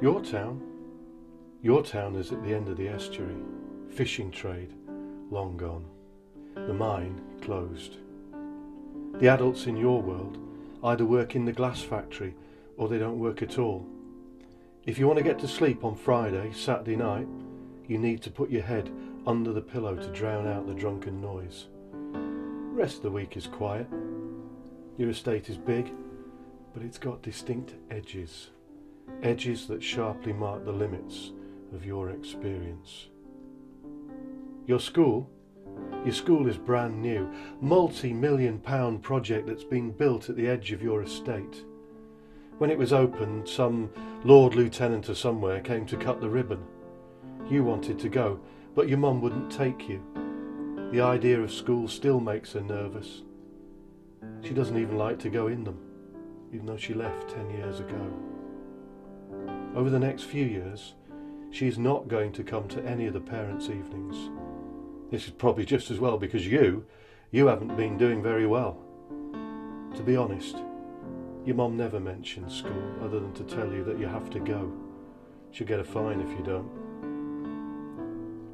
Your town? Your town is at the end of the estuary. Fishing trade, long gone. The mine, closed. The adults in your world either work in the glass factory or they don't work at all. If you want to get to sleep on Friday, Saturday night, you need to put your head under the pillow to drown out the drunken noise. The rest of the week is quiet. Your estate is big, but it's got distinct edges. Edges that sharply mark the limits of your experience. Your school is brand new, multi-million-pound project that's been built at the edge of your estate. When it was opened, some Lord Lieutenant or somewhere came to cut the ribbon. You wanted to go, but your mum wouldn't take you. The idea of school still makes her nervous. She doesn't even like to go in them, even though she left 10 years ago. Over the next few years, she is not going to come to any of the parents' evenings. This is probably just as well because you haven't been doing very well. To be honest, your mum never mentions school other than to tell you that you have to go. She'll get a fine if you don't.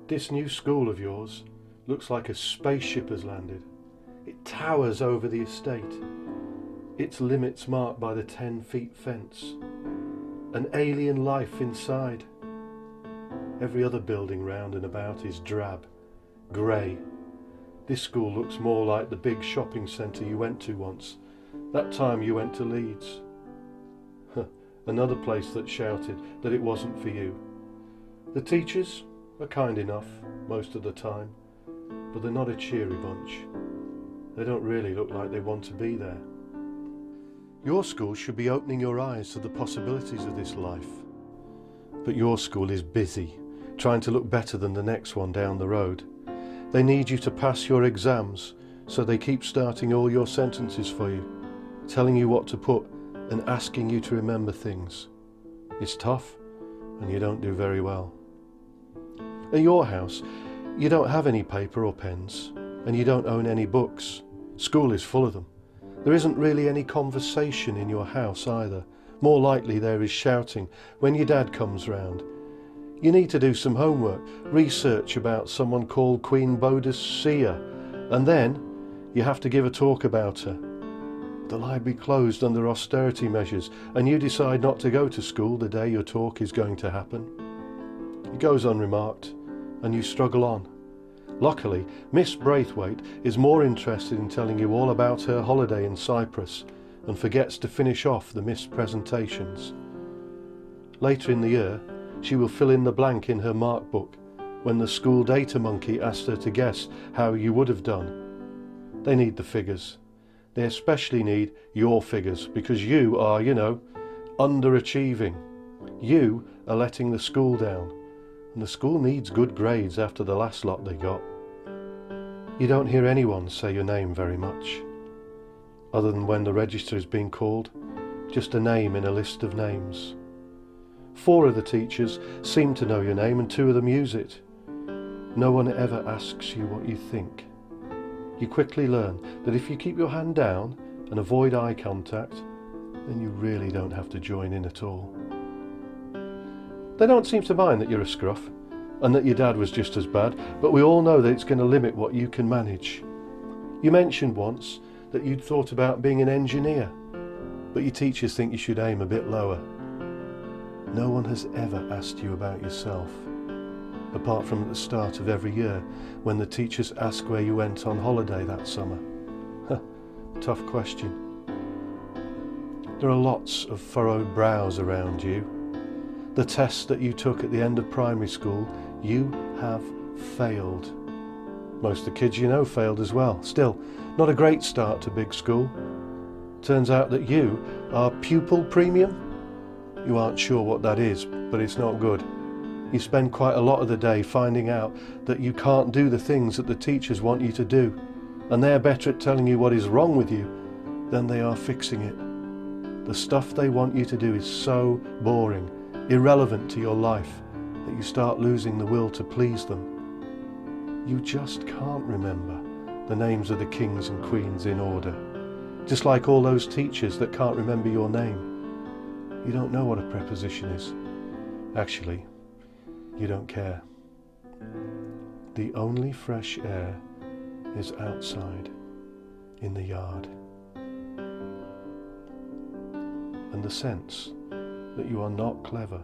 This new school of yours looks like a spaceship has landed. It towers over the estate. Its limits marked by the 10-foot fence. An alien life inside. Every other building round and about is drab, grey. This school looks more like the big shopping centre you went to once, that time you went to Leeds. Another place that shouted that it wasn't for you. The teachers are kind enough most of the time, but they're not a cheery bunch. They don't really look like they want to be there. Your school should be opening your eyes to the possibilities of this life. But your school is busy, trying to look better than the next one down the road. They need you to pass your exams, so they keep starting all your sentences for you, telling you what to put and asking you to remember things. It's tough, and you don't do very well. At your house, you don't have any paper or pens, and you don't own any books. School is full of them. There isn't really any conversation in your house either. More likely there is shouting when your dad comes round. You need to do some homework, research about someone called Queen Boadicea, and then you have to give a talk about her. The library closed under austerity measures, and you decide not to go to school the day your talk is going to happen. It goes unremarked, and you struggle on. Luckily, Miss Braithwaite is more interested in telling you all about her holiday in Cyprus and forgets to finish off the missed presentations. Later in the year, she will fill in the blank in her mark book when the school data monkey asked her to guess how you would have done. They need the figures. They especially need your figures because you are, underachieving. You are letting the school down. And the school needs good grades after the last lot they got. You don't hear anyone say your name very much, other than when the register is being called, just a name in a list of names. 4 of the teachers seem to know your name and 2 of them use it. No one ever asks you what you think. You quickly learn that if you keep your hand down and avoid eye contact, then you really don't have to join in at all. They don't seem to mind that you're a scruff and that your dad was just as bad, but we all know that it's going to limit what you can manage. You mentioned once that you'd thought about being an engineer, but your teachers think you should aim a bit lower. No one has ever asked you about yourself, apart from at the start of every year when the teachers ask where you went on holiday that summer. Tough question. There are lots of furrowed brows around you. The test that you took at the end of primary school, you have failed. Most of the kids you know failed as well. Still, not a great start to big school. Turns out that you are pupil premium. You aren't sure what that is, but it's not good. You spend quite a lot of the day finding out that you can't do the things that the teachers want you to do, and they're better at telling you what is wrong with you than they are fixing it. The stuff they want you to do is so boring, irrelevant to your life, that you start losing the will to please them. You just can't remember the names of the kings and queens in order, just like all those teachers that can't remember your name. You don't know what a preposition is. Actually, you don't care. The only fresh air is outside, in the yard. And the sense that you are not clever,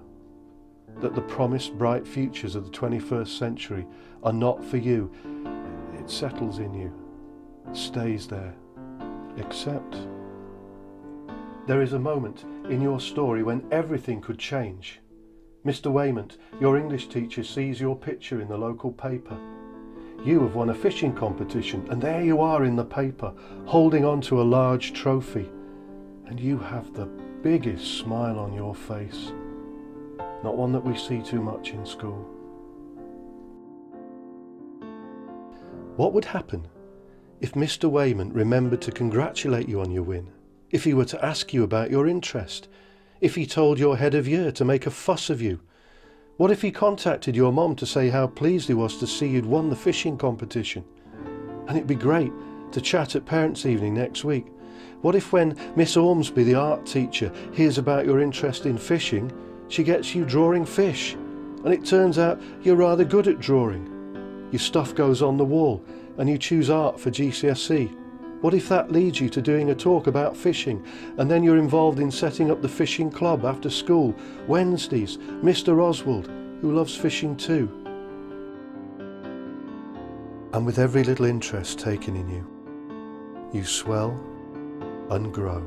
that the promised bright futures of the 21st century are not for you, it settles in you, stays there, except there is a moment in your story when everything could change. Mr. Waymont, your English teacher, sees your picture in the local paper. You have won a fishing competition, and there you are in the paper, holding on to a large trophy, and you have the biggest smile on your face, not one that we see too much in school. What would happen if Mr. Waymont remembered to congratulate you on your win? If he were to ask you about your interest? If he told your head of year to make a fuss of you? What if he contacted your mom to say how pleased he was to see you'd won the fishing competition? And it'd be great to chat at parents' evening next week. What if when Miss Ormsby, the art teacher, hears about your interest in fishing, she gets you drawing fish, and it turns out you're rather good at drawing? Your stuff goes on the wall, and you choose art for GCSE. What if that leads you to doing a talk about fishing, and then you're involved in setting up the fishing club after school, Wednesdays, Mr. Oswald, who loves fishing too? And with every little interest taken in you, you swell and grow.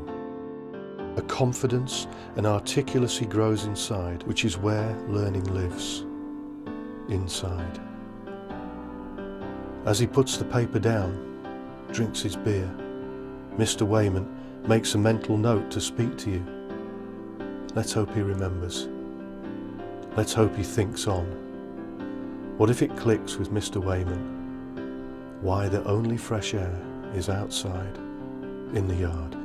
A confidence and articulacy grows inside, which is where learning lives, inside. As he puts the paper down, drinks his beer, Mr. Waymont makes a mental note to speak to you. Let's hope he remembers. Let's hope he thinks on. What if it clicks with Mr. Waymont? Why the only fresh air is outside, in the yard.